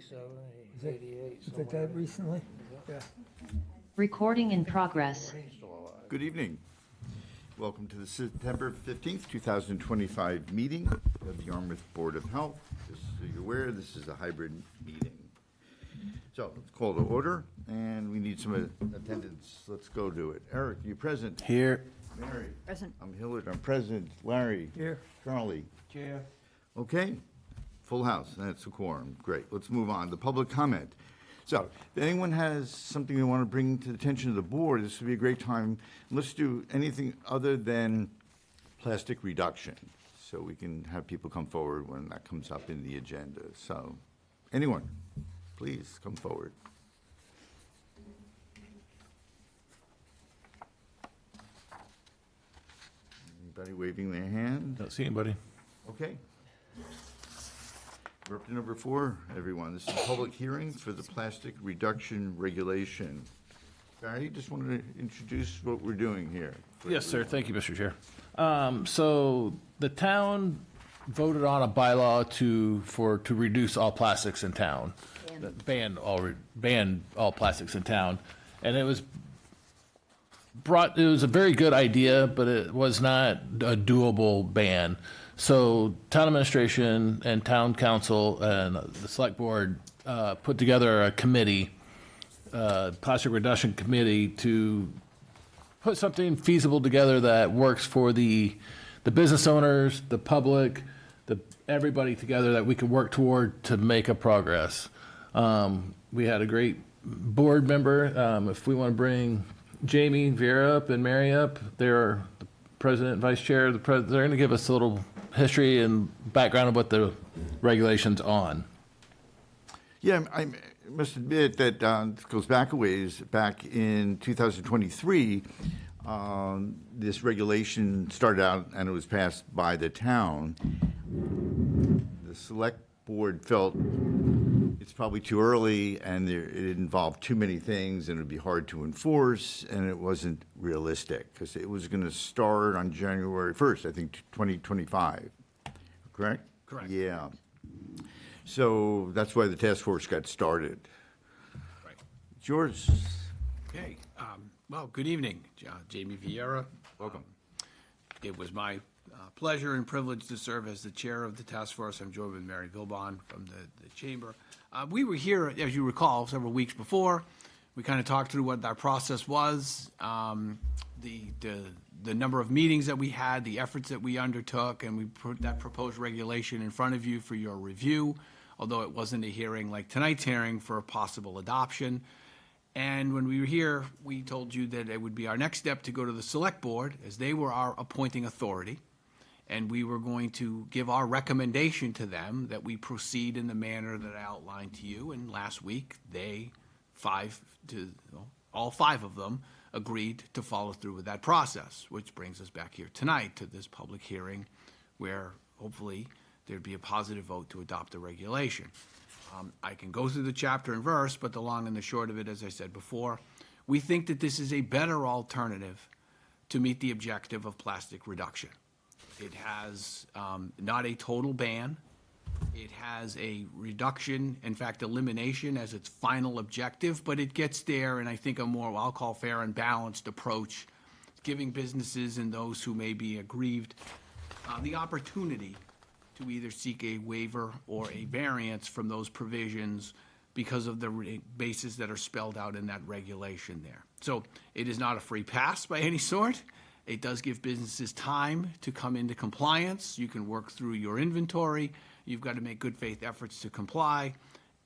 Is it that recently? Yeah. Recording in progress. Good evening. Welcome to the September 15th, 2025 meeting of the Yarmouth Board of Health. Just so you're aware, this is a hybrid meeting. So let's call to order, and we need some attendance. Let's go to it. Eric, you present? Here. Mary? Present. I'm Hillard, I'm present. Larry? Here. Charlie? Chair. Okay, full house, that's a quorum. Great, let's move on. The public comment. So, if anyone has something they want to bring to the attention of the board, this would be a great time. Let's do anything other than plastic reduction, so we can have people come forward when that comes up in the agenda. So, anyone, please come forward. Anybody waving their hand? Don't see anybody. Okay. We're up to number 4, everyone. This is a public hearing for the plastic reduction regulation. Barry, just wanted to introduce what we're doing here. Yes, sir. Thank you, Mr. Chair. So the town voted on a bylaw to reduce all plastics in town. Ban all plastics in town. And it was a very good idea, but it was not a doable ban. So town administration and town council and the select board put together a committee, plastic reduction committee, to put something feasible together that works for the business owners, the public, everybody together, that we can work toward to make a progress. We had a great board member. If we want to bring Jamie, Vera up, and Mary up, they're the president and vice chair. They're going to give us a little history and background of what the regulation's on. Yeah, I must admit that this goes back a ways. Back in 2023, this regulation started out and it was passed by the town. The select board felt it's probably too early and it involved too many things and it would be hard to enforce, and it wasn't realistic because it was going to start on January 1st, I think, 2025. Correct? Correct. Yeah. So that's why the task force got started. Right. It's yours. Okay. Well, good evening, Jamie Vieira. Welcome. It was my pleasure and privilege to serve as the chair of the task force. I'm joined with Mary Vilbon from the chamber. We were here, as you recall, several weeks before. We kind of talked through what our process was, the number of meetings that we had, the efforts that we undertook, and we put that proposed regulation in front of you for your review, although it wasn't a hearing like tonight's hearing for a possible adoption. And when we were here, we told you that it would be our next step to go to the select board, as they were our appointing authority, and we were going to give our recommendation to them that we proceed in the manner that I outlined to you. And last week, all five of them agreed to follow through with that process, which brings us back here tonight to this public hearing where hopefully there'd be a positive vote to adopt the regulation. I can go through the chapter and verse, but the long and the short of it, as I said before, we think that this is a better alternative to meet the objective of plastic reduction. It has not a total ban. It has a reduction, in fact, elimination as its final objective, but it gets there, and I think a more, I'll call, fair and balanced approach, giving businesses and those who may be aggrieved the opportunity to either seek a waiver or a variance from those provisions because of the bases that are spelled out in that regulation there. So it is not a free pass by any sort. It does give businesses time to come into compliance. You can work through your inventory. You've got to make good faith efforts to comply.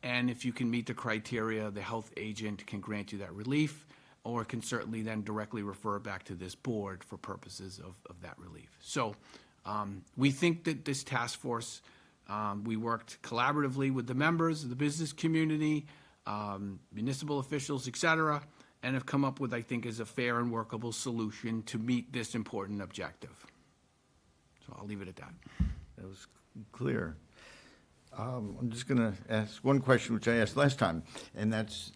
And if you can meet the criteria, the health agent can grant you that relief, or can certainly then directly refer it back to this board for purposes of that relief. So we think that this task force, we worked collaboratively with the members of the business community, municipal officials, et cetera, and have come up with, I think, is a fair and workable solution to meet this important objective. So I'll leave it at that. That was clear. I'm just going to ask one question, which I asked last time, and that's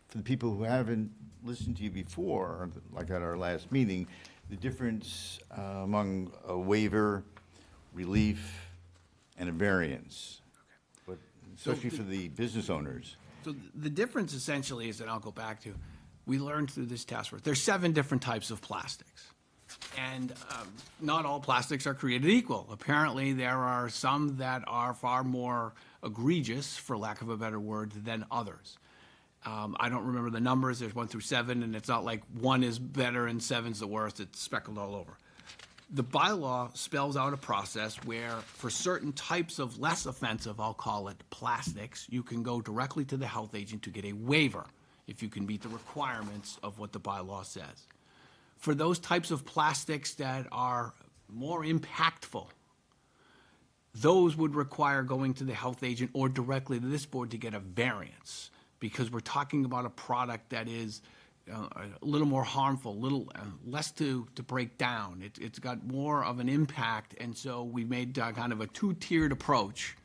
for the people who haven't listened to you before, like at our last meeting, the difference among a waiver, relief, and a variance. What especially for the business owners. So the difference essentially is, and I'll go back to, we learned through this task force, there's 7 different types of plastics. And not all plastics are created equal. Apparently, there are some that are far more egregious, for lack of a better word, than others. I don't remember the numbers. There's 1 through 7, and it's not like 1 is better and 7's the worst. It's speckled all over. The bylaw spells out a process where for certain types of less offensive, I'll call it plastics, you can go directly to the health agent to get a waiver if you can meet the requirements of what the bylaw says. For those types of plastics that are more impactful, those would require going to the health agent or directly to this board to get a variance, because we're talking about a product that is a little more harmful, little less to break down. It's got more of an impact, and so we made kind of a 2-tiered approach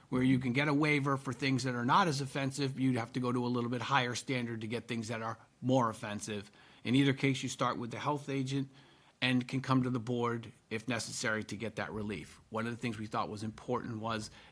where you can get a waiver for things that are not as offensive. You'd have to go to a little bit higher standard to get things that are more offensive. In either case, you start with the health agent and can come to the board if necessary to get that relief. One of the things we thought was important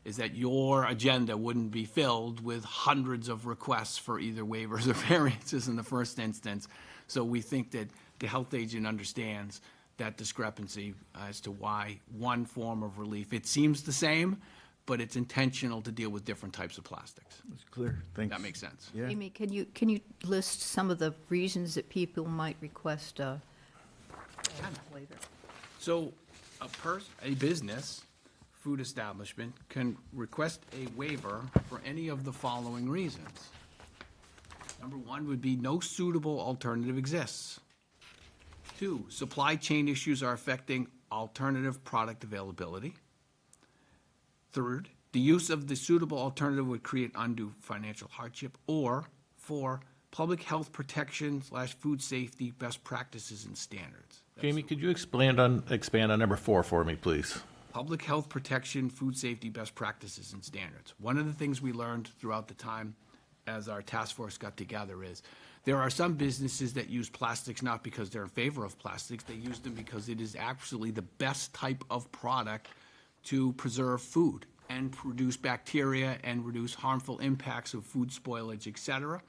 is that your agenda wouldn't be filled with hundreds of requests for either waivers or variances in the first instance. So we think that the health agent understands that discrepancy as to why one form of relief, it seems the same, but it's intentional to deal with different types of plastics. It's clear. Thanks. That makes sense. Yeah. Amy, can you list some of the reasons that people might request a waiver? So a business, food establishment, can request a waiver for any of the following reasons. Number 1 would be no suitable alternative exists. 2, supply chain issues are affecting alternative product availability. 3rd, the use of the suitable alternative would create undue financial hardship. Or 4, public health protection / food safety best practices and standards. Jamie, could you expand on number 4 for me, please? Public health protection, food safety best practices and standards. One of the things we learned throughout the time as our task force got together is there are some businesses that use plastics not because they're in favor of plastics. They use them because it is actually the best type of product to preserve food and reduce bacteria and reduce harmful impacts of food spoilage, et cetera.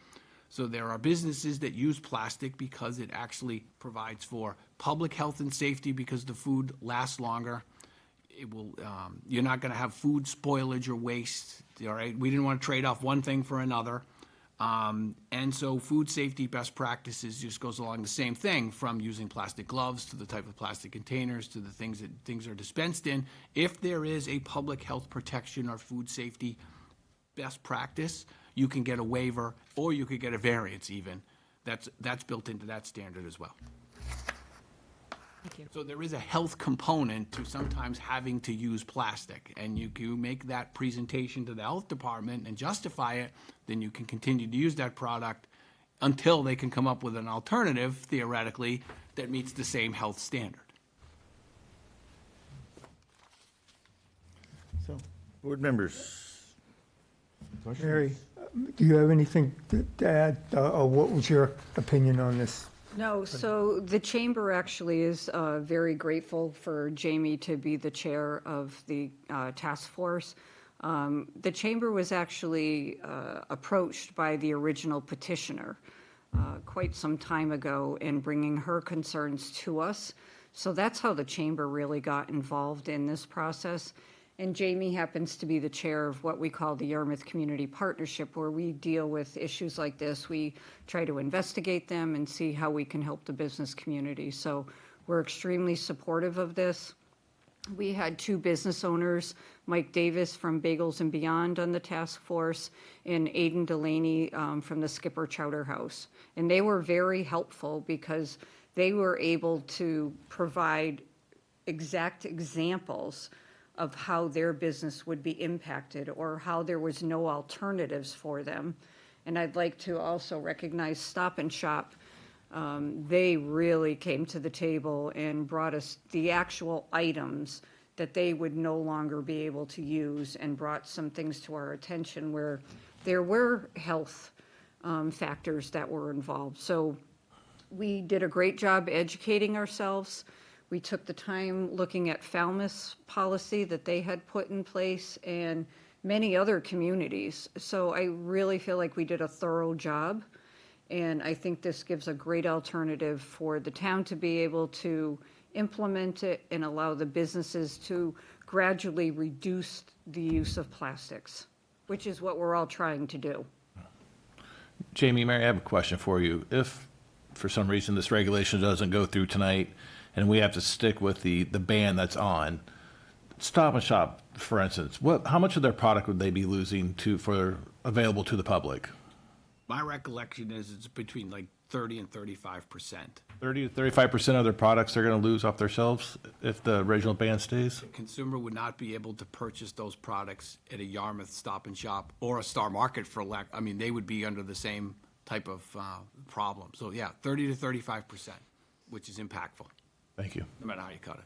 So there are businesses that use plastic because it actually provides for public health and safety because the food lasts longer. It will, you're not going to have food spoilage or waste. All right, we didn't want to trade off one thing for another. And so food safety best practices just goes along the same thing, from using plastic gloves to the type of plastic containers to the things that things are dispensed in. If there is a public health protection or food safety best practice, you can get a waiver or you could get a variance even. That's built into that standard as well. Thank you. So there is a health component to sometimes having to use plastic, and you make that presentation to the health department and justify it, then you can continue to use that product until they can come up with an alternative, theoretically, that meets the same health standard. So, board members. Questions? Mary, do you have anything to add, or what was your opinion on this? No, so the chamber actually is very grateful for Jamie to be the chair of the task force. The chamber was actually approached by the original petitioner quite some time ago in bringing her concerns to us. So that's how the chamber really got involved in this process. And Jamie happens to be the chair of what we call the Yarmouth Community Partnership, where we deal with issues like this. We try to investigate them and see how we can help the business community. So we're extremely supportive of this. We had 2 business owners, Mike Davis from Bagels and Beyond on the task force, and Aidan Delaney from the Skipper Chowder House. And they were very helpful because they were able to provide exact examples of how their business would be impacted or how there was no alternatives for them. And I'd like to also recognize Stop and Shop. They really came to the table and brought us the actual items that they would no longer be able to use, and brought some things to our attention where there were health factors that were involved. So we did a great job educating ourselves. We took the time looking at Falmouth's policy that they had put in place and many other communities. So I really feel like we did a thorough job. And I think this gives a great alternative for the town to be able to implement it and allow the businesses to gradually reduce the use of plastics, which is what we're all trying to do. Jamie, Mary, I have a question for you. If, for some reason, this regulation doesn't go through tonight, and we have to stick with the ban that's on, Stop and Shop, for instance, how much of their product would they be losing for available to the public? My recollection is it's between like 30 and 35%. 30 to 35% of their products they're going to lose off their shelves if the original ban stays? Consumer would not be able to purchase those products at a Yarmouth Stop and Shop or a Star Market for lack, I mean, they would be under the same type of problem. So yeah, 30 to 35%, which is impactful, Thank you. no matter how you cut it.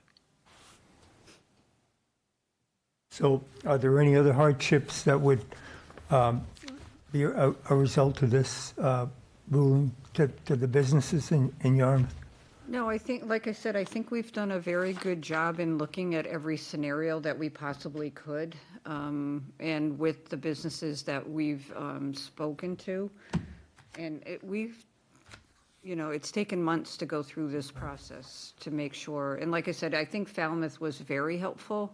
So are there any other hardships that would be a result of this ruling to the businesses in Yarmouth? No, I think, like I said, I think we've done a very good job in looking at every scenario that we possibly could, and with the businesses that we've spoken to. And it's taken months to go through this process to make sure. And like I said, I think Falmouth was very helpful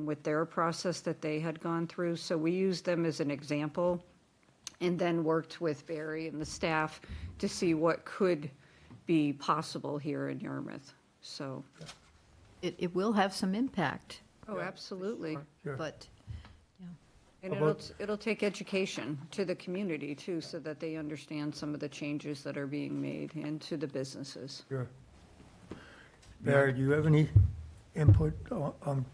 with their process that they had gone through. So we used them as an example and then worked with Barry and the staff to see what could be possible here in Yarmouth. So, It will have some impact, oh, absolutely. Sure. but, And it'll take education to the community too, so that they understand some of the changes that are being made and to the businesses. Sure. Barry, do you have any input on,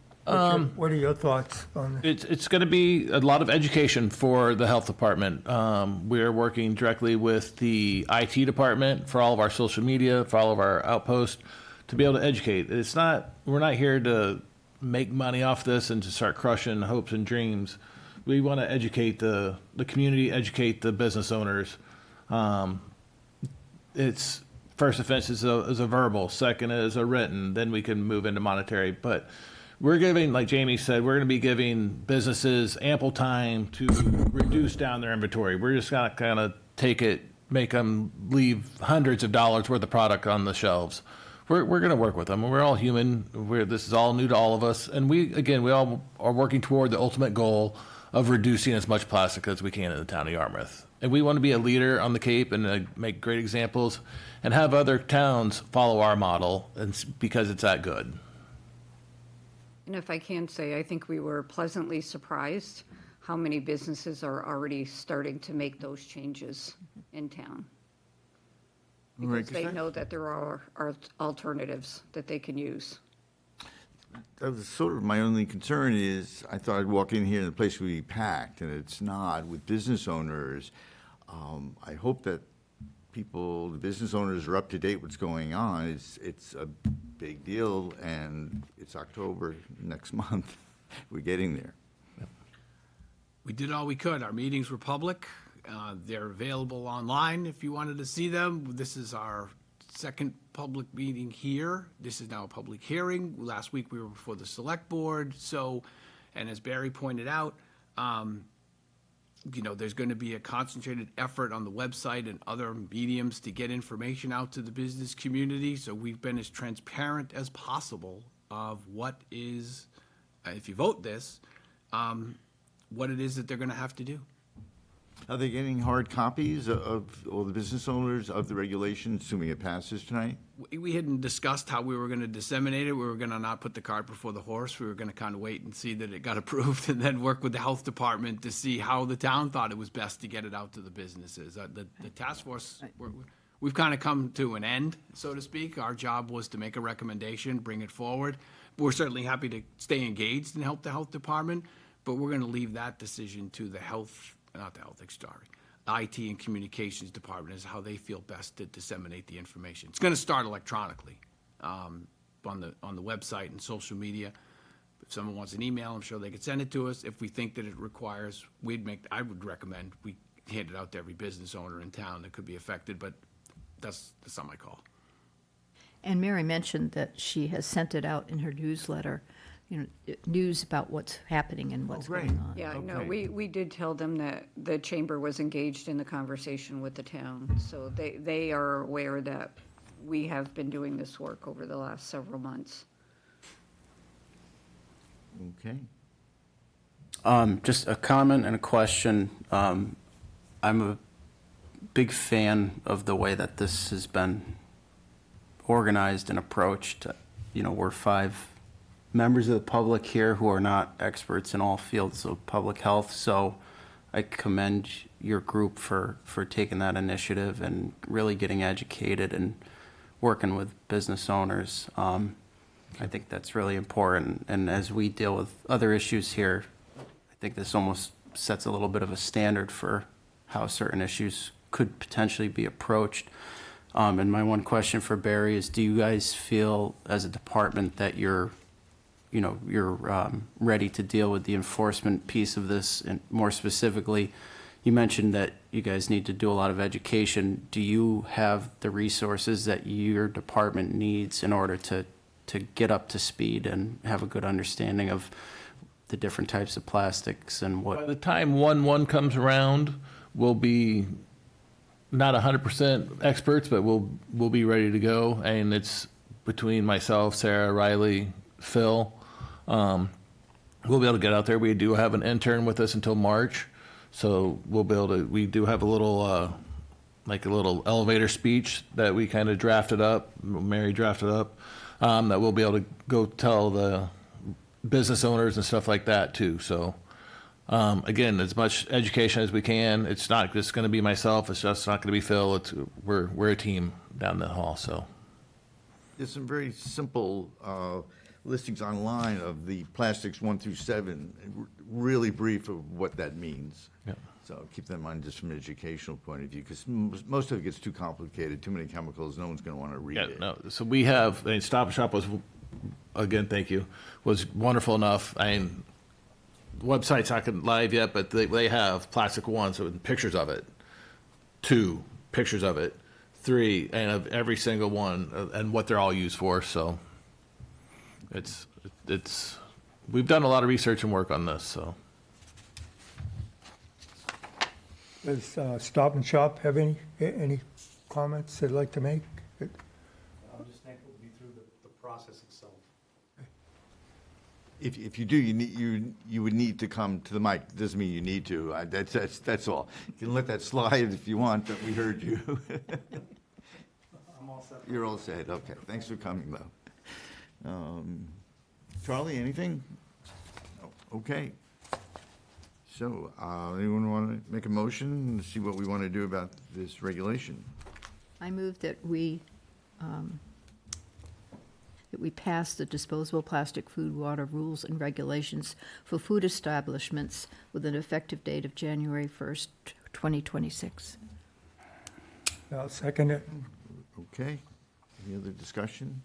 what are your thoughts on this? It's going to be a lot of education for the health department. We're working directly with the IT department for all of our social media, for all of our outposts, to be able to educate. We're not here to make money off this and to start crushing hopes and dreams. We want to educate the community, educate the business owners. It's first offense is a verbal, second is a written, then we can move into monetary. But we're giving, like Jamie said, we're going to be giving businesses ample time to reduce down their inventory. We're just going to kind of take it, make them leave hundreds of dollars worth of product on the shelves. We're going to work with them. We're all human. This is all new to all of us. And we all are working toward the ultimate goal of reducing as much plastic as we can in the town of Yarmouth. And we want to be a leader on the Cape and make great examples and have other towns follow our model because it's that good. And if I can say, I think we were pleasantly surprised how many businesses are already starting to make those changes in town. Right, Because 'cause they know that there are alternatives that they can use. That was sort of my only concern is I thought I'd walk in here and the place would be packed, and it's not with business owners. I hope that the business owners are up to date what's going on. It's a big deal, and it's October next month. We're getting there. We did all we could. Our meetings were public. They're available online if you wanted to see them. This is our second public meeting here. This is now a public hearing. Last week we were before the select board. So, and as Barry pointed out, there's going to be a concentrated effort on the website and other mediums to get information out to the business community. So we've been as transparent as possible of what is, if you vote this, what it is that they're going to have to do. Are they getting hard copies of all the business owners of the regulation, assuming it passes tonight? We hadn't discussed how we were going to disseminate it. We were going to not put the cart before the horse. We were going to kind of wait and see that it got approved and then work with the health department to see how the town thought it was best to get it out to the businesses. The task force, we've kind of come to an end, so to speak. Our job was to make a recommendation, bring it forward. We're certainly happy to stay engaged and help the health department, but we're going to leave that decision to the IT and communications department is how they feel best to disseminate the information. It's going to start electronically on the website and social media. If someone wants an email, I'm sure they could send it to us. If we think that it requires, I would recommend we hand it out to every business owner in town that could be affected, but that's not my call. And Mary mentioned that she has sent it out in her newsletter news about what's happening and what's great. going on. Yeah, no, Okay. we did tell them that the chamber was engaged in the conversation with the town, so they are aware that we have been doing this work over the last several months. Okay. Just a comment and a question. I'm a big fan of the way that this has been organized and approached. We're 5 members of the public here who are not experts in all fields of public health, so I commend your group for taking that initiative and really getting educated and working with business owners. I think that's really important, and as we deal with other issues here, I think this almost sets a little bit of a standard for how certain issues could potentially be approached. And my one question for Barry is, do you guys feel as a department that you're ready to deal with the enforcement piece of this? And more specifically, you mentioned that you guys need to do a lot of education. Do you have the resources that your department needs in order to get up to speed and have a good understanding of the different types of plastics and By what? the time 1/1 comes around, we'll be not 100% experts, but we'll be ready to go. And it's between myself, Sarah, Riley, Phil. We'll be able to get out there. We do have an intern with us until March, so we'll be able to. We do have a little like a little elevator speech that we kind of drafted up. Mary drafted up that we'll be able to go tell the business owners and stuff like that too. So. Again, as much education as we can. It's not just going to be myself. It's just not going to be Phil. We're a team down the hall. So There's some very simple listings online of the plastics 1 through 7, really brief of what that means. Yep. So keep that in mind just from an educational point of view, because most of it gets too complicated, too many chemicals, no one's going to want to read yeah, it. no. So we have. I mean, Stop and Shop was again. Thank you. Was wonderful enough. I mean, the website's not live yet, but they have plastic 1, so pictures of it. 2 pictures of it. 3 and of every single one and what they're all used for. So it's we've done a lot of research and work on this. So. Does Stop and Shop have any comments they'd like to make? I'm just thankful to be through the process itself. If you do, you would need to come to the mic. Doesn't mean you need to. That's all. You can let that slide if you want, but we heard you. I'm all set. You're all set. Okay. Thanks for coming, though. Charlie, anything? No. Okay. So, anyone want to make a motion and see what we want to do about this regulation? I move that we pass the disposable plastic food water rules and regulations for food establishments with an effective date of January 1st, 2026. I'll second it. Okay. Any other discussion?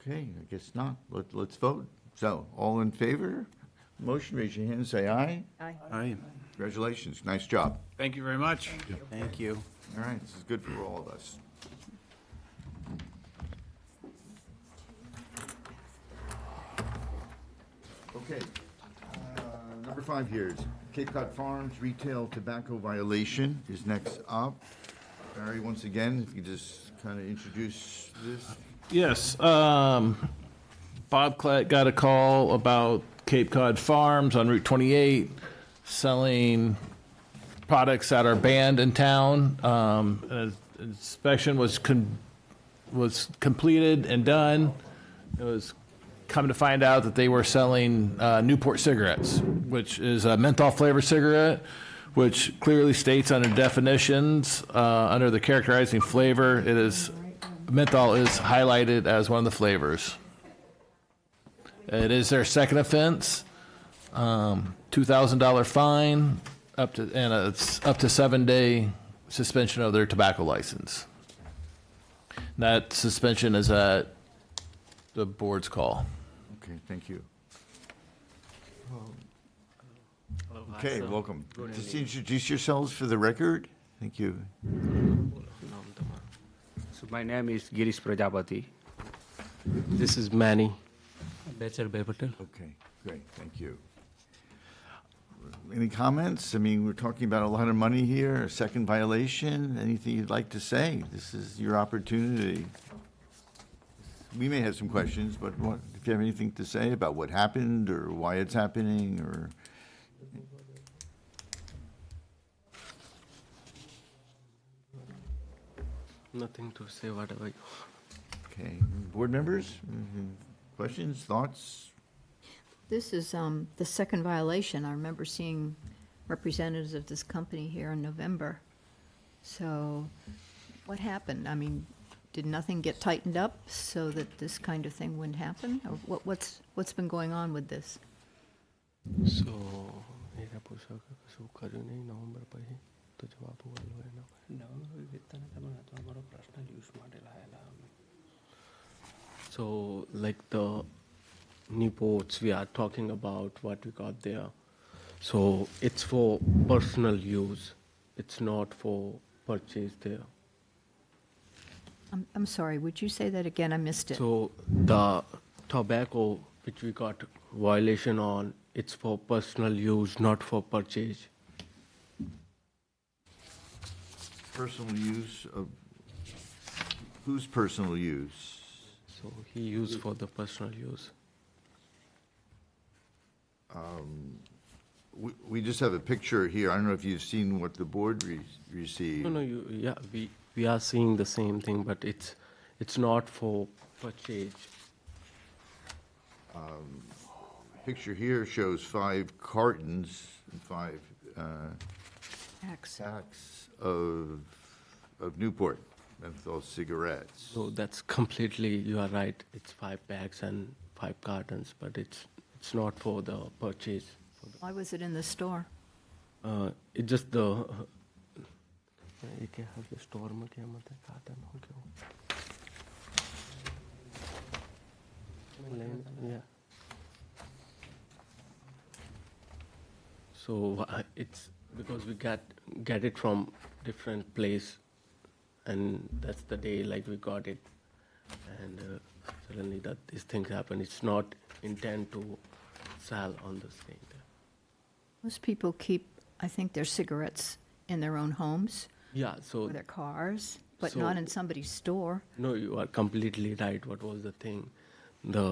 Okay, I guess not. Let's vote. So, all in favor? Motion, raise your hand, and say aye. Aye. Congratulations. Nice job. Thank you very much. Thank you. All right, this is good for all of us. Okay, number 5 here is Cape Cod Farms retail tobacco violation is next up. Barry, once again, if you just kind of introduce this. Yes, Bob Klett got a call about Cape Cod Farms on Route 28 selling products that are banned in town. An inspection was completed and done. It was coming to find out that they were selling Newport cigarettes, which is a menthol flavor cigarette, which clearly states under definitions, under the characterizing flavor, it is menthol is highlighted as one of the flavors. It is their second offense, $2,000 fine, and it's up to 7-day suspension of their tobacco license. That suspension is at the board's call. Okay, thank you. Okay, welcome. Just introduce yourselves for the record. Thank you. So my name is Girish Prajapati. This is Manny. Becher Bepatel. Okay, great, thank you. Any comments? I mean, we're talking about a lot of money here, a second violation. Anything you'd like to say? This is your opportunity. We may have some questions, but if you have anything to say about what happened or why it's happening, or... Nothing to say, whatever. Okay, board members, questions, thoughts? This is the second violation. I remember seeing representatives of this company here in November. So what happened? I mean, did nothing get tightened up so that this kind of thing wouldn't happen? Or what's been going on with this? So, એના પૂછો કે શું કર્યું નહીં November પછી તો જવાબ બોલો એનો નવેમ્બર વિતરણ તમારા તો અમારો પર્સનલ યુઝ માટે લાયેલા અમે So, like the Newports, we are talking about what we got there. So, it's for personal use. It's not for purchase there. I'm sorry, would you say that again? I missed it. So, the tobacco which we got violation on, it's for personal use, not for purchase. Personal use of, whose personal use? So, he used for the personal use. We just have a picture here. I don't know if you've seen what the board received. No, yeah, we are seeing the same thing, but it's not for purchase. Picture here shows 5 cartons and 5 X. packs of Newport menthol cigarettes. So that's completely, you are right, it's 5 bags and 5 cartons, but it's not for the purchase. Why was it in the store? It's just the, ये have the store में क्या मतलब carton हो क्यों? Yeah. So it's because we get it from different place, and that's the day like we got it, and suddenly that these things happen. It's not intent to sell on the same day. Most people keep, I think, their cigarettes in their own homes Yeah. So or their cars, but So- not in somebody's store. no, you are completely right. What was the thing? The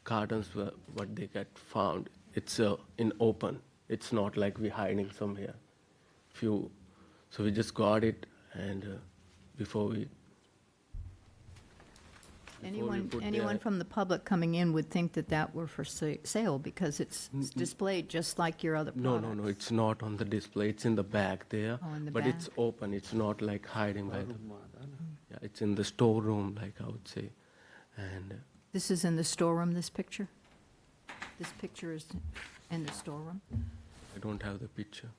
cartons were what they get found. It's in open. It's not like we're hiding somewhere. So we just got it, and before we Anyone from the public coming in would think that were for sale because it's displayed just like your other products. No, it's not on the display. It's in the back there. Oh, in the but back. it's open. It's not like hiding by the. Yeah, it's in the storeroom, like I would say, and. This is in the storeroom, this picture? This picture is in the storeroom? I don't have the picture.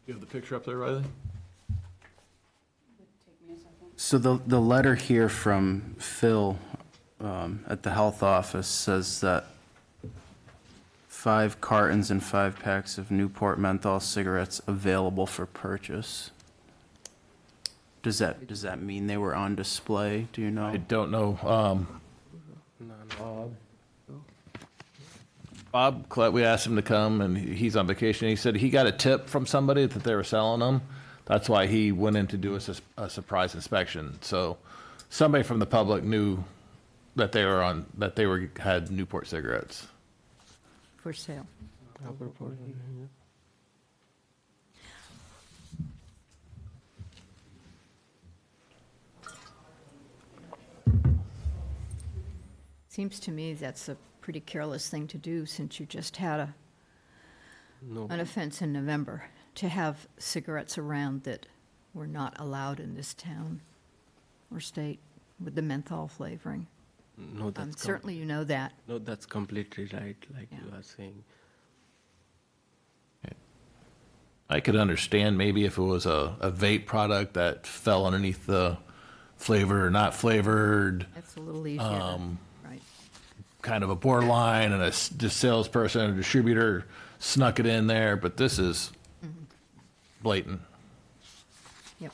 You have the picture up there, Riley? So the letter here from Phil at the health office says that 5 cartons and 5 packs of Newport menthol cigarettes available for purchase. Does that mean they were on display? Do you know? I don't know. Bob Collette, we asked him to come, and he's on vacation. He said he got a tip from somebody that they were selling them. That's why he went in to do a surprise inspection. So somebody from the public knew that they had Newport cigarettes. For sale. Seems to me that's a pretty careless thing to do since you just had No. an offense in November, to have cigarettes around that were not allowed in this town or state with the menthol flavoring. No, that's Certainly you know that. No, that's completely right. Like Yeah. you are saying. I could understand maybe if it was a vape product that fell underneath the flavor or not flavored, That's a little easier, right? kind of a borderline, and just salesperson or distributor snuck it in there, but this is blatant. Yep.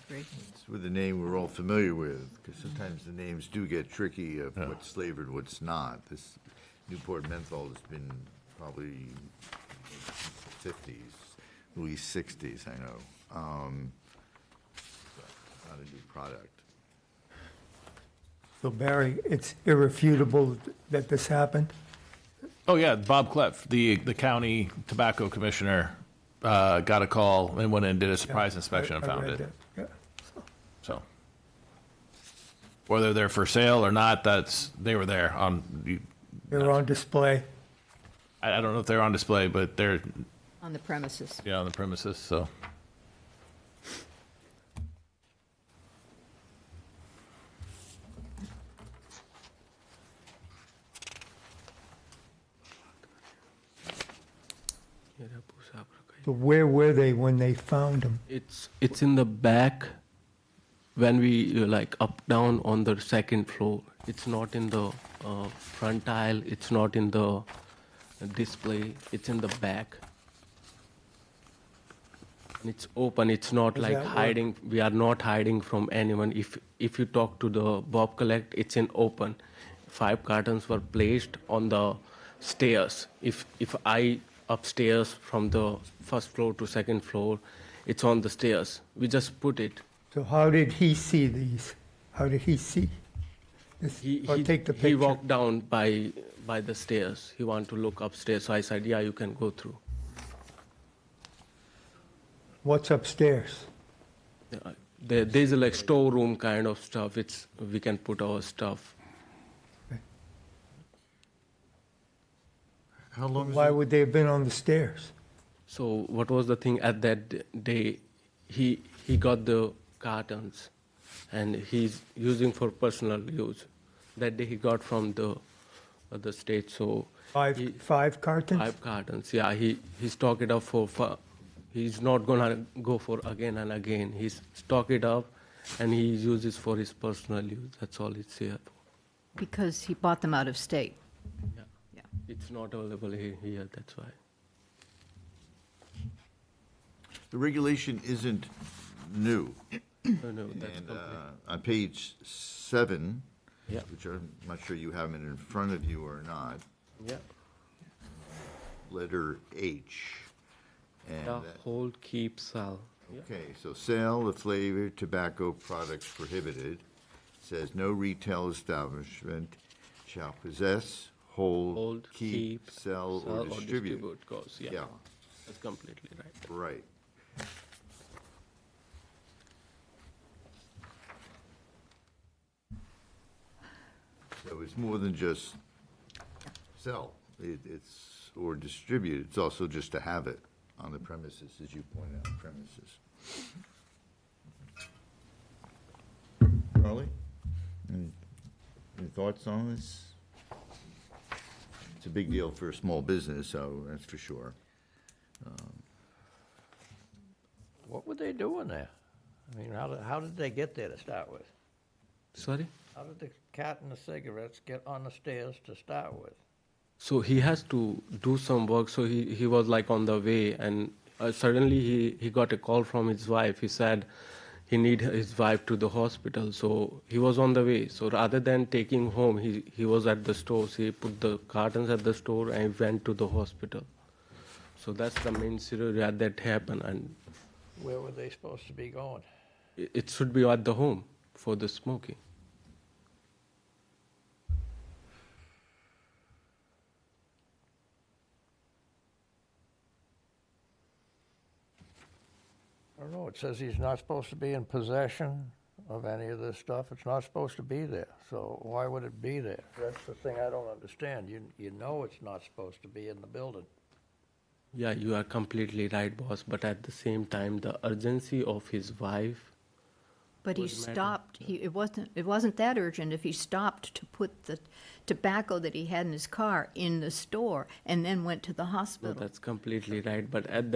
Agree. It's with a name we're all familiar with, because sometimes the names do get tricky of what's flavored, what's not. This Newport menthol has been probably 50s, at least 60s, I know. Not a new product. So Barry, it's irrefutable that this happened? Oh, yeah, Bob Kleff, the county tobacco commissioner, got a call and went in and did a surprise inspection and I found read it. that, yeah. So whether they're for sale or not, they were there on, They're on display. I don't know if they're on display, but they're, On the premises. on the premises, so. So where were they when they found them? It's in the back when we like up down on the second floor. It's not in the front aisle. It's not in the display. It's in the back. And it's open. It's not Does like that work? hiding. We are not hiding from anyone. If you talk to the Bob Collect, it's in open. 5 cartons were placed on the stairs. If I upstairs from the first floor to second floor, it's on the stairs. We just put it. So how did he see these? How did he see this? Or take the he picture? walked down by the stairs. He wanted to look upstairs, so I said, yeah, you can go through. What's upstairs? There's a like storeroom kind of stuff. We can put our stuff. How long Why would they have been on the stairs? So what was the thing at that day? He got the cartons, and he's using for personal use. That day he got from the state. So Five cartons? 5 cartons. Yeah, he stocked it up for. He's not gonna go for again and again. He's stock it up, and he uses for his personal use. That's all it's here for. Because he bought them out of state. Yeah. Yeah. It's not available here. That's why. The regulation isn't new. No, that's And complete. on page 7, Yeah. which I'm not sure you have it in front of you or not, Yeah. letter H. And Yeah, that- hold, keep, sell. Yeah. Okay, so sale of flavored tobacco products prohibited. Says no retail establishment shall possess, hold, keep, sell, or distribute. Goes, yeah. Yeah, That's completely right. right. So it's more than just sell. It's, or distribute. It's also just to have it on the premises, as you point out, premises. Charlie? Any thoughts on this? It's a big deal for a small business, so that's for sure. What were they doing there? I mean, how did they get there to start with? Sorry? How did the cat and the cigarettes get on the stairs to start with? So he has to do some work. So he was like on the way, and suddenly he got a call from his wife. He said he need his wife to the hospital. So he was on the way. So rather than taking home, he was at the store. So he put the cartons at the store and went to the hospital. So that's the main scenario that happened, and Where were they supposed to be going? it should be at the home for the smoking. I don't know, it says he's not supposed to be in possession of any of this stuff. It's not supposed to be there, so why would it be there? That's the thing I don't understand. You know it's not supposed to be in the building. Yeah, you are completely right, boss. But at the same time, the urgency of his wife. But he Wouldn't matter. stopped, it wasn't that urgent if he stopped to put the tobacco that he had in his car in the store and then went to the No, hospital. that's completely right. But at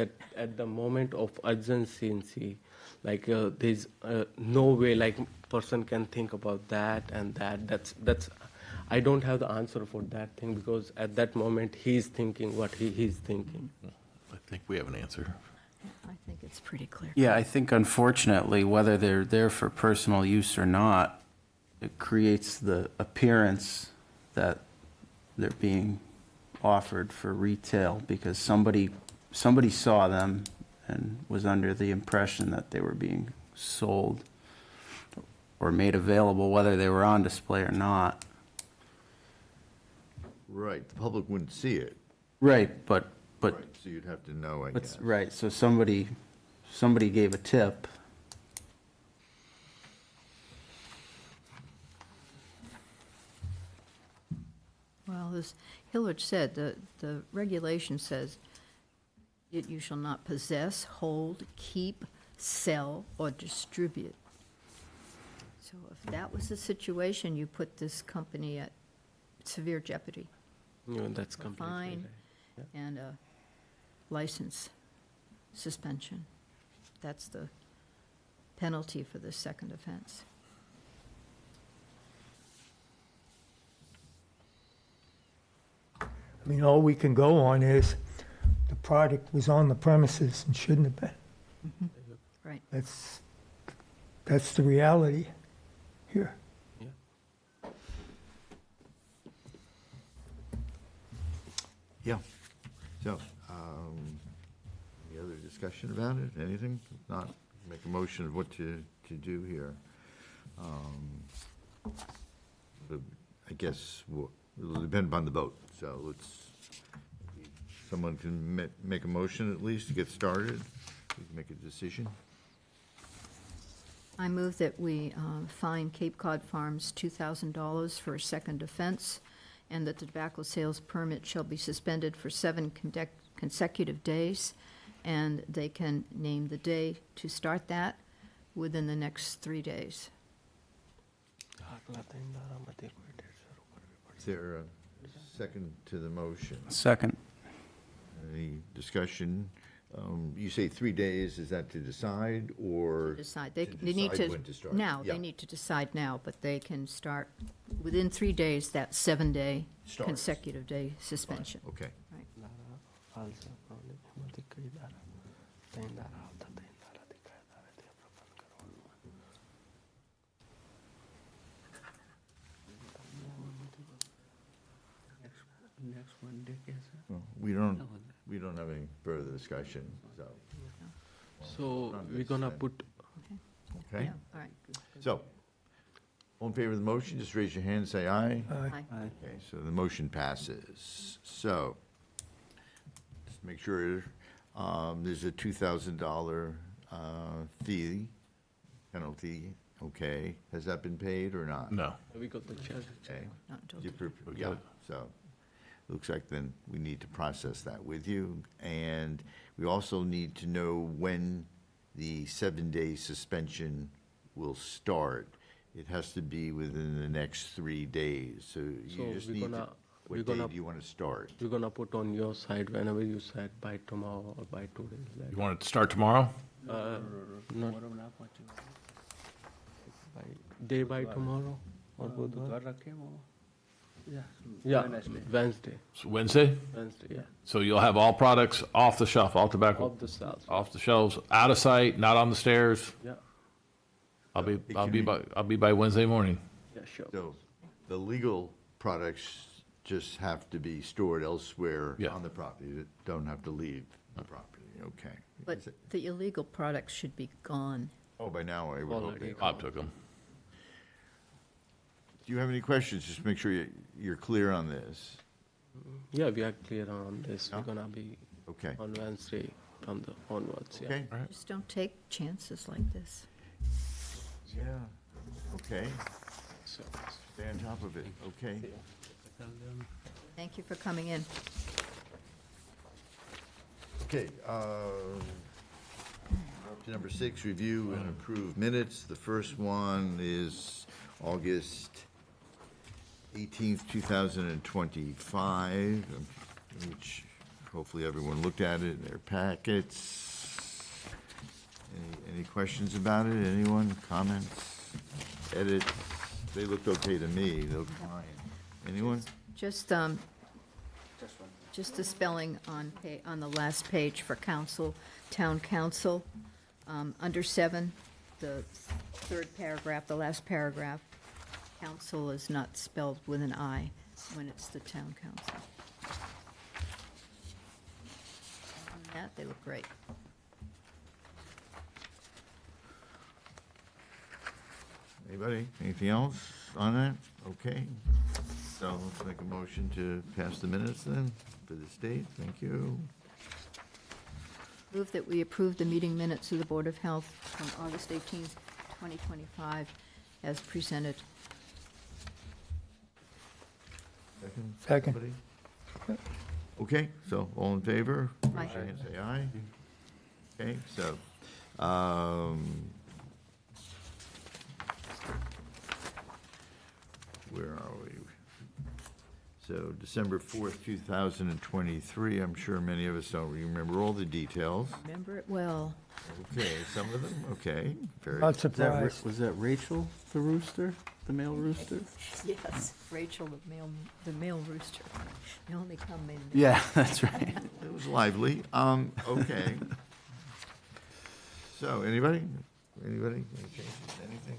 the moment of urgency, like there's no way like person can think about that and that. That's I don't have the answer for that thing because at that moment he's thinking what he's thinking. I think we have an answer. I think it's pretty clear. Yeah, I think unfortunately, whether they're there for personal use or not, it creates the appearance that they're being offered for retail because somebody saw them and was under the impression that they were being sold or made available, whether they were on display or not. Right, the public wouldn't see it. Right, but Right, so you'd have to know, I guess. right, so somebody gave a tip. Well, as Hillard said, the regulation says you shall not possess, hold, keep, sell, or distribute. So if that was the situation, you put this company at severe jeopardy, You know, that's completely fine, right. and a license suspension. That's the penalty for the second offense. I mean, all we can go on is the product was on the premises and shouldn't have been. Right. That's the reality here. Yeah. So, any other discussion about it? Anything? If not, make a motion of what to do here. I guess it'll depend upon the vote, so someone can make a motion at least to get started. We can make a decision. I move that we fine Cape Cod Farms $2,000 for a second offense, and that the tobacco sales permit shall be suspended for 7 consecutive days, and they can name the day to start that within the next 3 days. Is there a second to the motion? Second. Any discussion? You say 3 days, is that to decide or? Decide, to they need decide to, when to start? now, Yeah. they need to decide now, but they can start within 3 days, that 7-day Starts. consecutive day suspension. Okay. Right. Next Monday, Well, we don't have any further discussion, so, So we're gonna put, okay? Yeah, all right. So, all in favor of the motion, just raise your hand and say aye. Aye. Okay, so the motion passes. So, just make sure, there's a $2,000 fee, penalty, okay? Has that been paid or not? No. we got the check. Okay. Not until You Yeah, so, looks like then we need to process that with you. And we also need to know when the 7-day suspension will start. It has to be within the next 3 days, so So you just we're need to, gonna- what we're day gonna- do you want to start? We're gonna put on your side whenever you said by tomorrow or by 2 days. You want it to start tomorrow? Not by tomorrow or Budhwar? Yeah, Wednesday, It's Wednesday? yeah, So you'll have all products off the shelf, all tobacco of the sales, off the shelves, out of sight, not on the stairs. yeah, I'll be, It I'll can be be- by, I'll be by Wednesday morning. yeah, sure. So, the legal products just have to be stored elsewhere Yeah. on the property, that don't have to leave the property, okay? But Is it- the illegal products should be gone. Oh, by now, I would hope Already. they. Bob took them. Do you have any questions? Just make sure you're clear on this. Yeah, we are clear on this. Yeah. We're gonna be Okay, on Wednesday from the onwards, yeah. okay? Just don't take chances like this. Yeah, okay. So, Stay on top of it, okay? Thank you for coming in. Okay, up to number 6, review and approve minutes. The first one is August 18th, 2025, which hopefully everyone looked at it in their packets. Any questions about it? Anyone? Comments? Edits? They looked okay to me. They looked fine. Anyone? Just a spelling on the last page for council, town council. Under 7, the third paragraph, the last paragraph, council is not spelled with an I when it's the town council. Other than that, they look great. Anybody? Anything else on that? Okay. So let's make a motion to pass the minutes then for this date. Thank you. Move that we approve the meeting minutes of the Board of Health from August 18th, 2025, as presented. Second. Somebody? Okay, so all in favor? Aye. Raise your hand, say aye. Okay, so, where are we? So December 4th, 2023, I'm sure many of us don't remember all the details. Remember it well. Okay, some of them, okay, very. Not surprised. Was that Rachel, the rooster, the male rooster? Yes, Rachel, the male rooster. They only come in. Yeah, that's right. It was lively. Okay. So, anybody? Anybody? Any changes? Anything?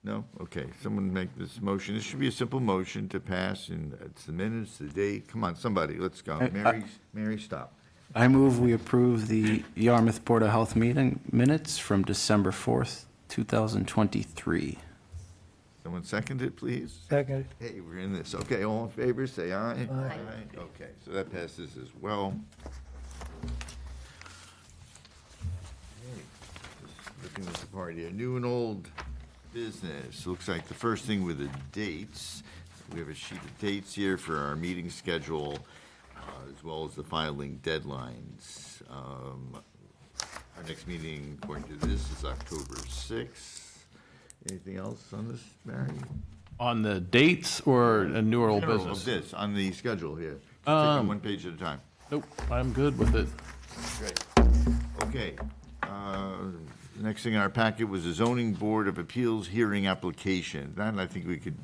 No? Okay, someone make this motion. This should be a simple motion to pass, and it's the minutes, the date. Come on, somebody, let's go. Mary, stop. I move we approve the Yarmouth Board of Health meeting minutes from December 4th, 2023. Someone second it, please? Second. Hey, we're in this. Okay, all in favor, say aye. Aye. Okay, so that passes as well. Okay, just looking at the part here, new and old business. Looks like the first thing with the dates. We have a sheet of dates here for our meeting schedule, as well as the filing deadlines. Our next meeting, according to this, is October 6th. Anything else on this, Mary? On the dates or a new or old General business? Of this, on the schedule here. Just take on one page at a time. Nope, I'm good with it. Great. Okay. The next thing in our packet was a zoning board of appeals hearing application. That, I think we could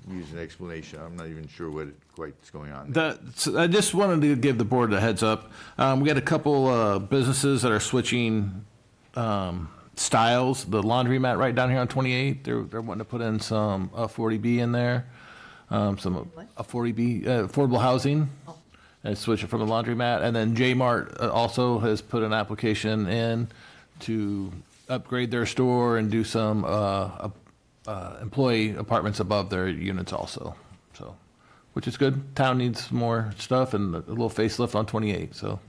use an explanation. I'm not even sure what quite's going on. So I just wanted to give the board a heads up. We got a couple businesses that are switching styles. The laundromat right down here on 28, they're wanting to put in some 40B in there, some a 40B affordable housing, and switch it from the laundromat. And then J-Mart also has put an application in to upgrade their store and do some employee apartments above their units also. So, which is good. Town needs more stuff and a little facelift on 28. So.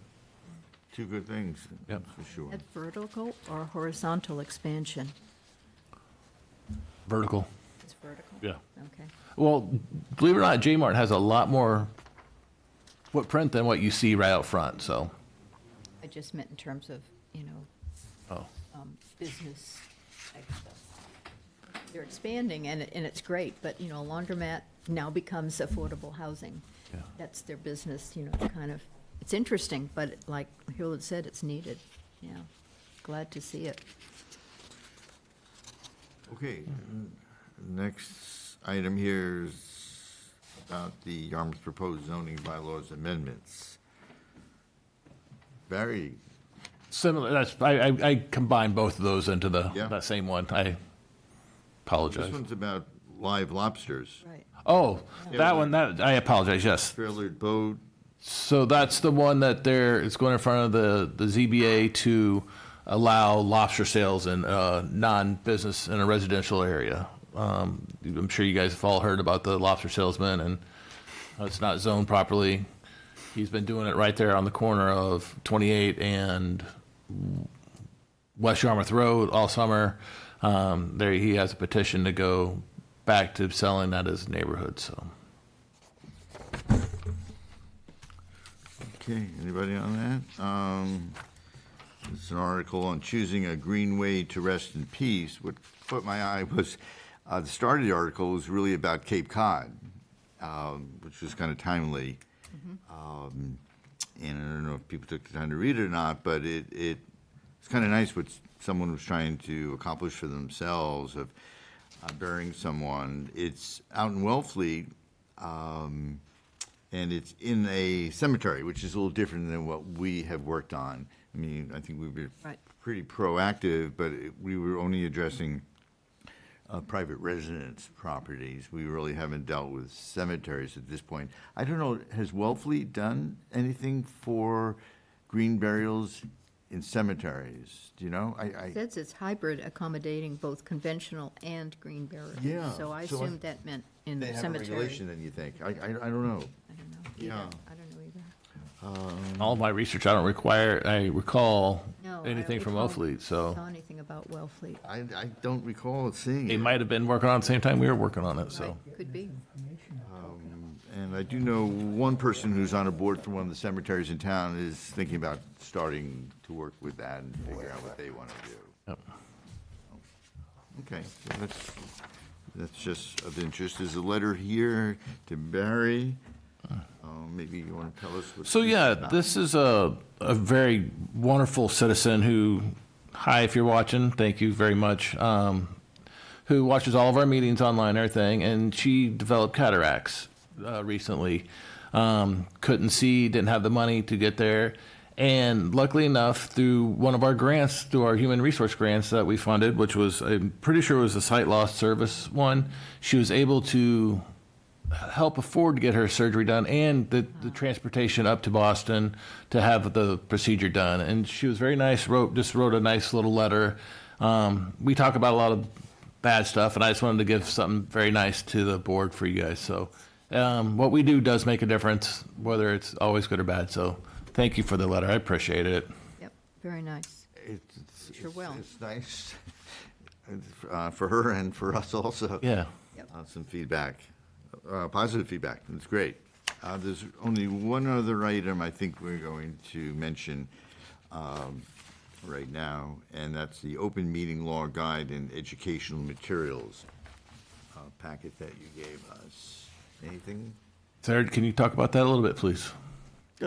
Two good things, Yep. for sure. At vertical or horizontal expansion? Vertical. It's vertical? Yeah. Okay. Well, believe it or not, J-Mart has a lot more footprint than what you see right out front, so. I just meant in terms of, Oh. business type stuff. They're expanding and it's great, but, a laundromat now becomes affordable housing. Yeah. That's their business, kind of, it's interesting, but like Hewlett said, it's needed. Yeah, glad to see it. Okay, next item here is about the Yarmouth proposed zoning bylaws amendments. Barry, Similar, I combined both of those into Yeah. that same one. I this apologize. one's about live lobsters. Right. Oh, that one, I apologize, yes. Trailered boat, So that's the one that it's going in front of the ZBA to allow lobster sales in non-business in a residential area. I'm sure you guys have all heard about the lobster salesman and it's not zoned properly. He's been doing it right there on the corner of 28 and West Yarmouth Road all summer. There he has a petition to go back to selling that as a neighborhood, so. okay, anybody on that? It's an article on choosing a green way to rest in peace. What caught my eye was, the start of the article was really about Cape Cod, which was kind of timely. And I don't know if people took the time to read it or not, but it's kind of nice what someone was trying to accomplish for themselves of burying someone. It's out in Wellfleet, And it's in a cemetery, which is a little different than what we have worked on. I mean, I think we've been Right. pretty proactive, but we were only addressing private residence properties. We really haven't dealt with cemeteries at this point. I don't know, has Wellfleet done anything for green burials in cemeteries? Do you know? It says it's hybrid, accommodating both conventional and green burials. Yeah, So I so I- assumed that meant in They have a cemetery. regulation, then, you think? I don't know. I don't know Yeah. either. I don't know either. All of my research, I recall No, I anything don't from recall Wellfleet, so Saw anything about Wellfleet. I don't recall seeing they it. might have been working on it at the same time we were working on it, so. Could be. And I do know one person who's on a board for one of the cemeteries in town is thinking about starting to work with that and figure out what they want to do. Yep. Okay, so that's just of interest. There's a letter here to Barry. Maybe you want to tell us what. So yeah, this is a very wonderful citizen who, hi, if you're watching, thank you very much, who watches all of our meetings online and everything, and she developed cataracts recently. Couldn't see, didn't have the money to get there. And luckily enough, through one of our grants, through our human resource grants that we funded, which was, I'm pretty sure it was a sight loss service one, she was able to help afford to get her surgery done and the transportation up to Boston to have the procedure done. And she was very nice, wrote a nice little letter. We talk about a lot of bad stuff, and I just wanted to give something very nice to the board for you guys. So what we do does make a difference, whether it's always good or bad. So thank you for the letter. I appreciate it. Yep, very nice. Sure will. It's nice for her and for us also. Yeah. Some feedback, positive feedback. It's great. There's only one other item I think we're going to mention right now, and that's the open meeting law guide and educational materials packet that you gave us. Anything? Sarah, can you talk about that a little bit, please?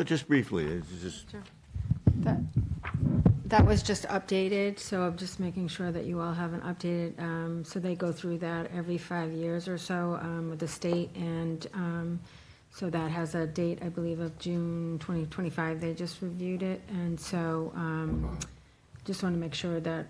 Just briefly. It's just. That was just updated, so I'm just making sure that you all have an updated, so they go through that every 5 years or so with the state, and so that has a date, I believe, of June 2025. They just reviewed it, and so just want to make sure that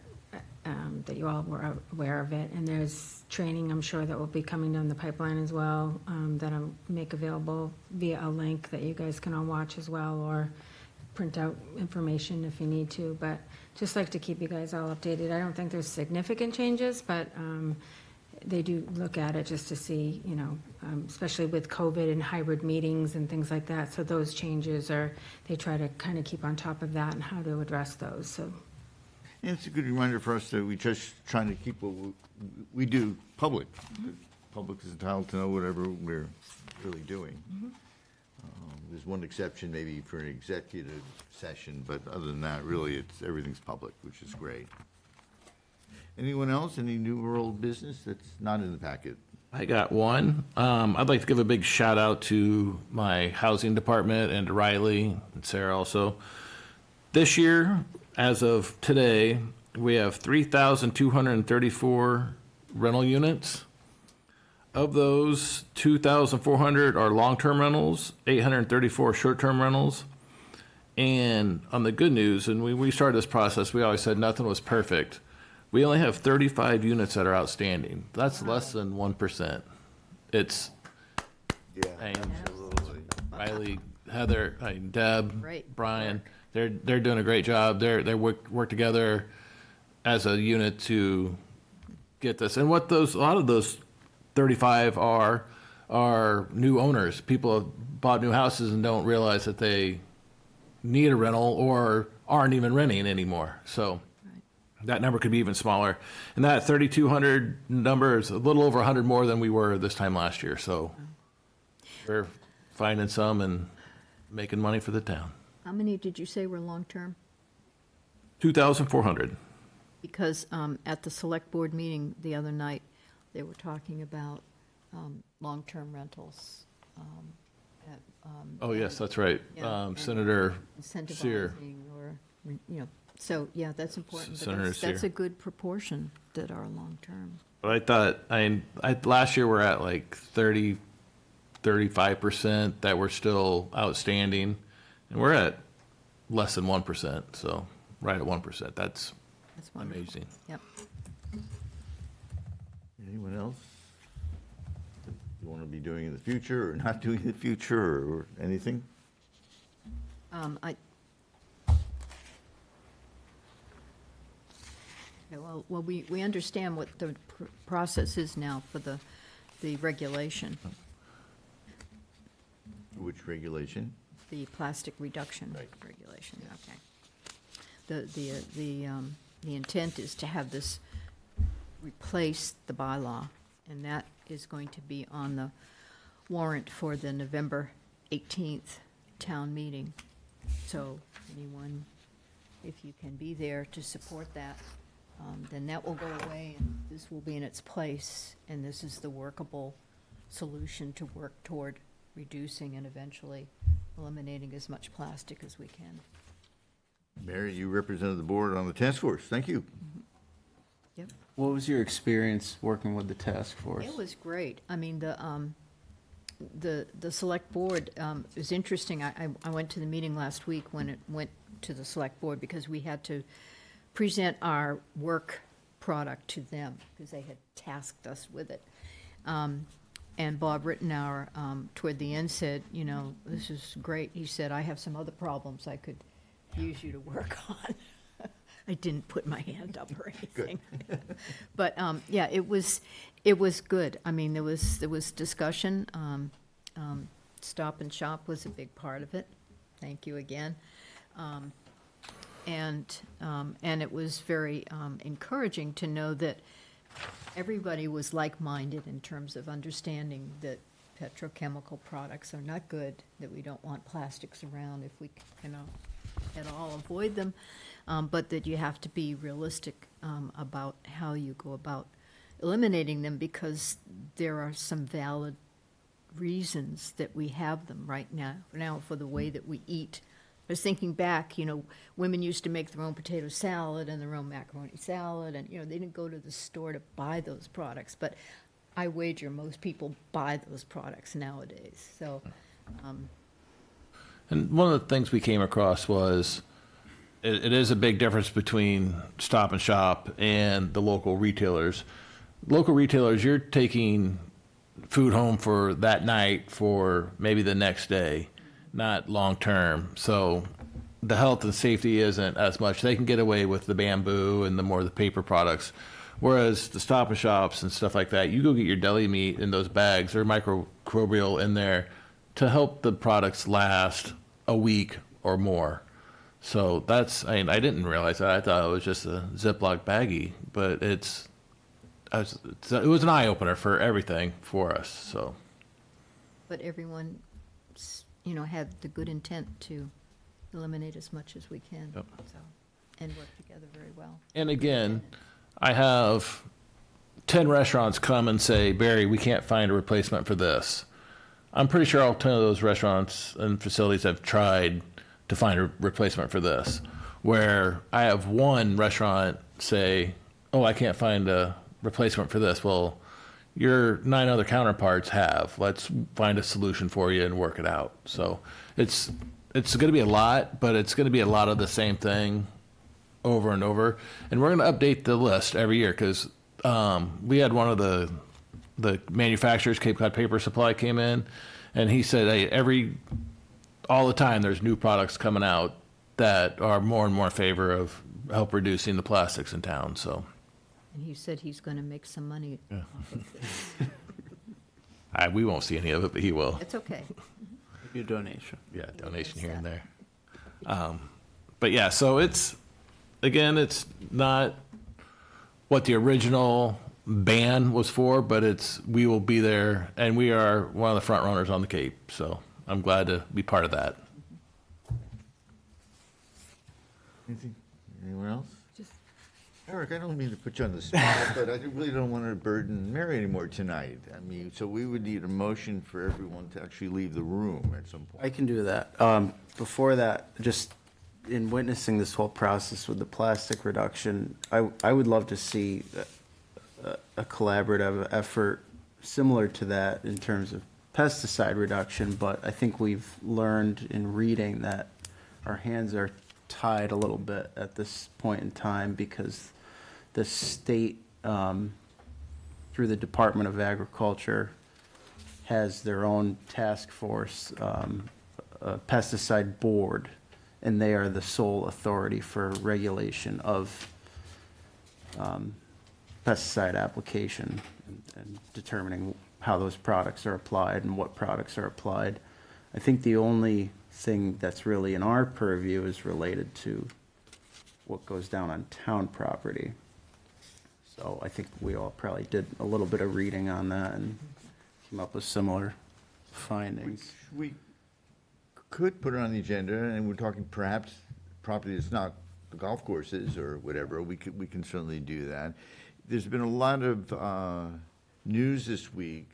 that you all were aware of it. And there's training, I'm sure, that will be coming down the pipeline as well, that I'll make available via a link that you guys can all watch as well, or print out information if you need to, but just like to keep you guys all updated. I don't think there's significant changes, but they do look at it just to see, you know, especially with COVID and hybrid meetings and things like that. So those changes they try to kind of keep on top of that and how to address those, so. And it's a good reminder for us that we just trying to keep what we do public. The public is entitled to know whatever we're really doing. There's one exception maybe for an executive session, but other than that, really, everything's public, which is great. Anyone else? Any new or old business that's not in the packet? I got one. I'd like to give a big shout out to my housing department and to Riley and Sarah also. This year, as of today, we have 3,234 rental units. Of those, 2,400 are long-term rentals, 834 short-term rentals. And on the good news, and we started this process, we always said nothing was perfect. We only have 35 units that are outstanding. That's less than 1%. It's Riley, Heather, Deb, Great. Brian. They're doing a great job. They work together as a unit to get this. And what a lot of those 35 are new owners. People have bought new houses and don't realize that they need a rental or aren't even renting anymore. So that number could be even smaller. And that 3,200 number is a little over 100 more than we were this time last year. So we're finding some and making money for the town. How many did you say were long-term? 2,400. Because at the select board meeting the other night, they were talking about long-term rentals. Oh, yes, that's right. Yeah, and Senator Sear. Incentivizing or, you know, so, yeah, that's important. But Senator that's Sear. a good proportion that are long-term. But I thought, last year we're at like 32 35% that were still outstanding, and we're at less than 1%, so right at 1%. That's wonderful. amazing. Yep. Anyone else? You want to be doing in the future or not doing in the future or anything? Well, we understand what the process is now for the regulation, Which regulation? the plastic reduction regulation, okay. The intent is to have this replace the bylaw, and that is going to be on the warrant for the November 18th town meeting. So anyone, if you can be there to support that, then that will go away and this will be in its place. And this is the workable solution to work toward reducing and eventually eliminating as much plastic as we can. Mary, you represented the board on the task force. Thank you. Yep. What was your experience working with the task force? It was great. I mean, the select board is interesting. I went to the meeting last week when it went to the select board because we had to present our work product to them because they had tasked us with it. And Bob Rittenauer, toward the end, said, you know, this is great. He said, I have some other problems I could use you to work on. I didn't put my hand up or anything. But, yeah, it was good. I mean, there was discussion. Stop and Shop was a big part of it. Thank you again. And it was very encouraging to know that everybody was like-minded in terms of understanding that petrochemical products are not good, that we don't want plastics around if we can at all avoid them, but that you have to be realistic about how you go about eliminating them because there are some valid reasons that we have them right now for the way that we eat. I was thinking back, you know, women used to make their own potato salad and their own macaroni salad, and, you know, they didn't go to the store to buy those products, but I wager most people buy those products nowadays, so. And one of the things we came across was it is a big difference between Stop and Shop and the local retailers. Local retailers, you're taking food home for that night for maybe the next day, not long term. So the health and safety isn't as much. They can get away with the bamboo and the paper products. Whereas the Stop and Shops and stuff like that, you go get your deli meat in those bags, they're microbial in there to help the products last a week or more. So that's, I didn't realize that. I thought it was just a Ziploc baggie, but it was an eye opener for everything for us, so. But everyone, you know, had the good intent to eliminate as much as we can, Yep. so, and work together very well. And again, I have 10 restaurants come and say, Barry, we can't find a replacement for this. I'm pretty sure all 10 of those restaurants and facilities have tried to find a replacement for this. Where I have one restaurant say, oh, I can't find a replacement for this. Well, your 9 other counterparts have. Let's find a solution for you and work it out. So it's going to be a lot, but it's going to be a lot of the same thing over and over. And we're going to update the list every year because we had one of the manufacturers, Cape Cod Paper Supply, came in, and he said, hey, all the time there's new products coming out that are more and more in favor of help reducing the plastics in town. So. And he said he's going to make some money off of this. We won't see any of it, but he will. It's okay. Your donation. Yeah, donation here and there. But yeah, so it's not what the original ban was for, but we will be there, and we are one of the front runners on the Cape. So I'm glad to be part of that. Anyone else? Eric, I don't mean to put you on the spot, but I really don't want to burden Mary anymore tonight. I mean, so we would need a motion for everyone to actually leave the room at some point. I can do that. Before that, just in witnessing this whole process with the plastic reduction, I would love to see a collaborative effort similar to that in terms of pesticide reduction, but I think we've learned in reading that our hands are tied a little bit at this point in time because the state, through the Department of Agriculture, has their own task force, a pesticide board, and they are the sole authority for regulation of pesticide application and determining how those products are applied and what products are applied. I think the only thing that's really in our purview is related to what goes down on town property. So I think we all probably did a little bit of reading on that and came up with similar findings. We could put it on the agenda, and we're talking perhaps property that's not the golf courses or whatever. We can certainly do that. There's been a lot of news this week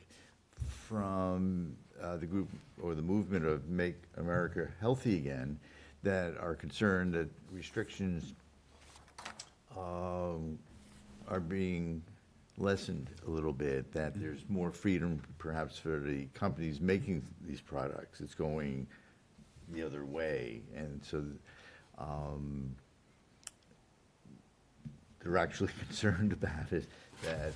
from the group or the movement of Make America Healthy Again that are concerned that restrictions are being lessened a little bit, that there's more freedom perhaps for the companies making these products. It's going the other way. And so they're actually concerned about it, that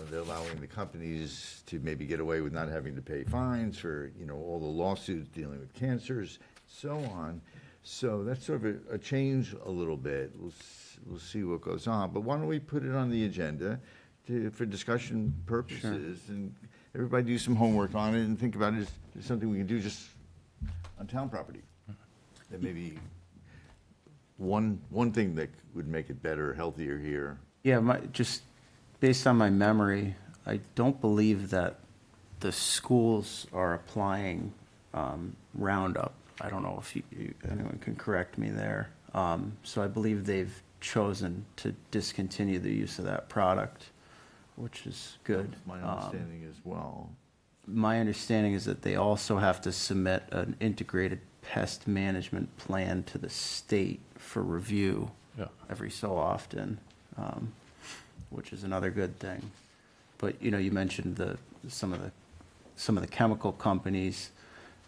they're allowing the companies to maybe get away with not having to pay fines for, all the lawsuits dealing with cancers, so on. So that's sort of a change a little bit. We'll see what goes on. But why don't we put it on the agenda for discussion purposes, and everybody do some homework on it and think about it as something we can do just on town property. That maybe one thing that would make it better, healthier here. Yeah, just based on my memory, I don't believe that the schools are applying Roundup. I don't know if anyone can correct me there. So I believe they've chosen to discontinue the use of that product, which is good. That's my understanding as well. My understanding is that they also have to submit an integrated pest management plan to the state for review every so often, which is another good thing. But, you mentioned some of the chemical companies.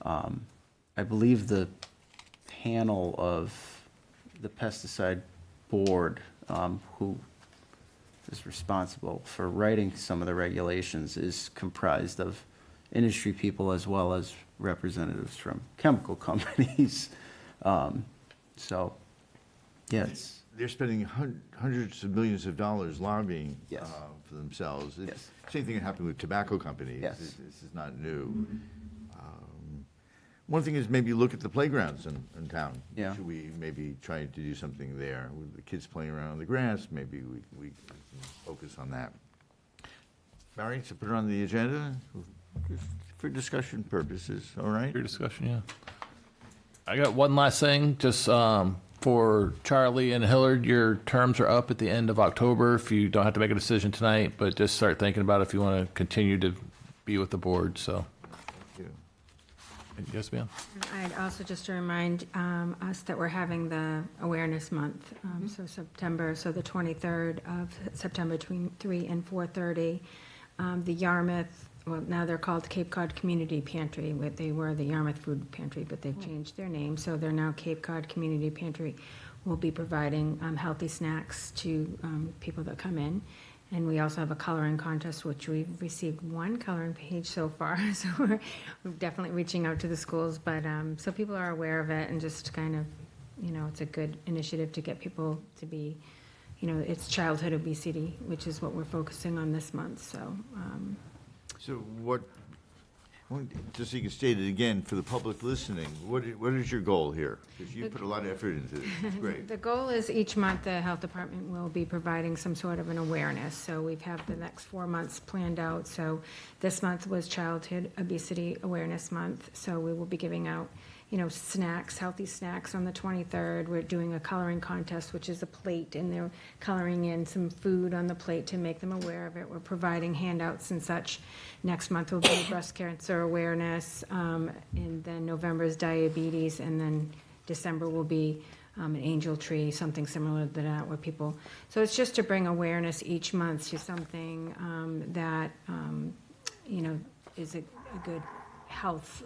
I believe the panel of the pesticide board, who is responsible for writing some of the regulations, is comprised of industry people as well as representatives from chemical companies. So, yes. They're spending hundreds of millions of dollars lobbying Yes. For themselves. Yes. Same thing that happened with tobacco companies. Yes. This is not new. One thing is maybe look at the playgrounds in town. Yeah. Should we maybe try to do something there with the kids playing around on the grass? Maybe we can focus on that. Barry, so put it on the agenda for discussion purposes, all right? Your discussion, yeah. I got one last thing, just for Charlie and Hillard, your terms are up at the end of October. If you don't have to make a decision tonight, but just start thinking about if you want to continue to be with the board, so. Thank you. Yes, ma'am? I'd also just to remind us that we're having the Awareness Month, so the 23rd of September between 3 and 4:30. The Yarmouth, well, now they're called Cape Cod Community Pantry. They were the Yarmouth Food Pantry, but they've changed their name, so they're now Cape Cod Community Pantry. Will be providing healthy snacks to people that come in. And we also have a coloring contest, which we've received one coloring page so far. So we're definitely reaching out to the schools, but so people are aware of it and just kind of, it's a good initiative to get people to be, it's childhood obesity, which is what we're focusing on this month. So, So what, just so you can state it again for the public listening, what is your goal here? Because you put a lot of effort into this, it's great. the goal is each month the health department will be providing some sort of an awareness. So we've have the next 4 months planned out. So this month was Childhood Obesity Awareness Month. So we will be giving out, snacks, healthy snacks on the 23rd. We're doing a coloring contest, which is a plate, and they're coloring in some food on the plate to make them aware of it. We're providing handouts and such. Next month will be breast cancer awareness, and then November is diabetes, and then December will be an angel tree, something similar to that, where people, so it's just to bring awareness each month to something that, is a good health,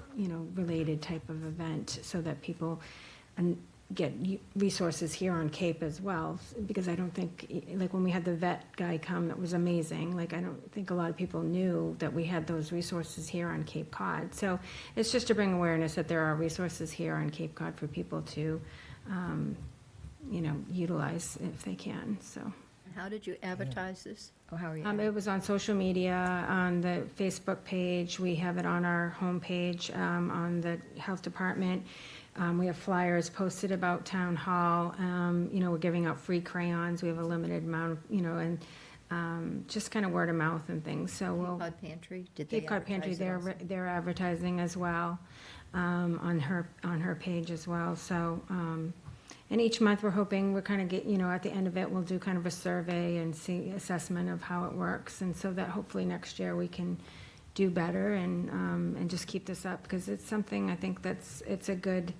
related type of event, so that people get resources here on Cape as well, because I don't think, like, when we had the vet guy come, it was amazing. Like, I don't think a lot of people knew that we had those resources here on Cape Cod. So it's just to bring awareness that there are resources here on Cape Cod for people to, utilize if they can, so. How did you advertise this? Or how are you? It was on social media, on the Facebook page. We have it on our homepage, on the health department. We have flyers posted about town hall. We're giving out free crayons. We have a limited amount, and just kind of word of mouth and things. So we'll. Cape Cod Pantry, did they Cape Cod Pantry, advertise it also? they're advertising as well, on her page as well. So, and each month, we're hoping, we're kind of at the end of it, we'll do kind of a survey and see assessment of how it works, and so that hopefully next year we can do better and just keep this up, because it's something, I think it's a good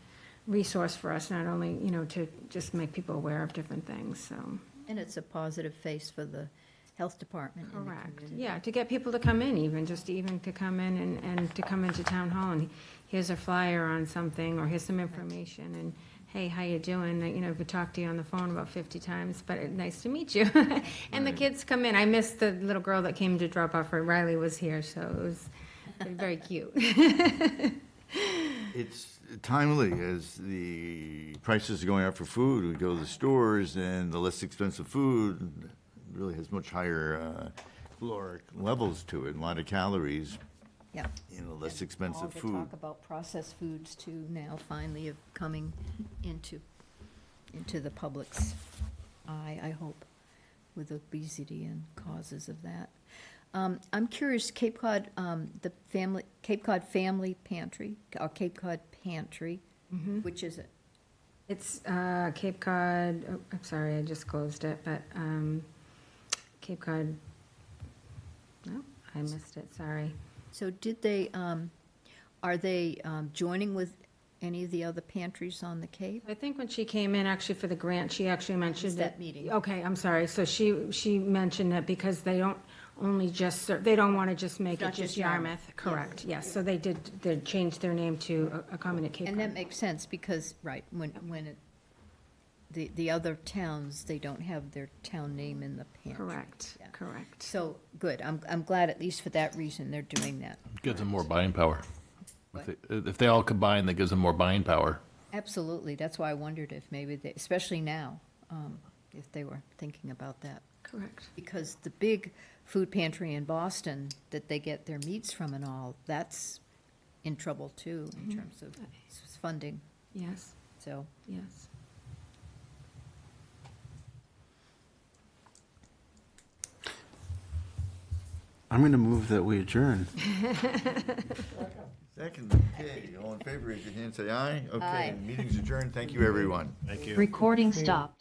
resource for us, not only, to just make people aware of different things, so. And it's a positive face for the health department in the Correct, community. yeah, to get people to come in even, just even to come in and to come into town hall, and here's a flyer on something, or here's some information, and hey, how you doing? We talked to you on the phone about 50 times, but nice to meet you. And the kids come in. I missed the little girl that came to drop off her. Riley was here, so it was very cute. It's timely as the prices are going up for food. We go to the stores, and the less expensive food really has much higher caloric levels to it, a lot of calories. Yeah. Less expensive All the food. talk about processed foods too now finally of coming into the public's eye, I hope, with obesity and causes of that. I'm curious, Cape Cod, Cape Cod Family Pantry, or Cape Cod Pantry, which is it? It's Cape Cod, I'm sorry, I just closed it, but Cape Cod, no, I missed it, sorry. So did they, are they joining with any of the other pantries on the Cape? I think when she came in, actually, for the grant, she actually mentioned that it. meeting? Okay, I'm sorry. So she mentioned that because they don't only just serve, they don't want to just make It's it not just just Yarmouth. Yarmouth. Correct, yes. So they changed their name to accommodate Cape Cod. And that makes sense because, right, when the other towns, they don't have their town name in the pantry. Correct, Yeah. correct. So, good. I'm glad at least for that reason they're doing that. Gives them more buying power. What? If they all combine, that gives them more buying power. Absolutely. That's why I wondered if maybe they, especially now, if they were thinking about that. Correct. Because the big food pantry in Boston that they get their meats from and all, that's in trouble too in terms of funding. Yes, So, yes. I'm going to move that we adjourn. Second, okay, all in favor, raise your hand, say aye. Okay, Aye. meeting's adjourned. Thank you, everyone. Thank you. Recording stopped.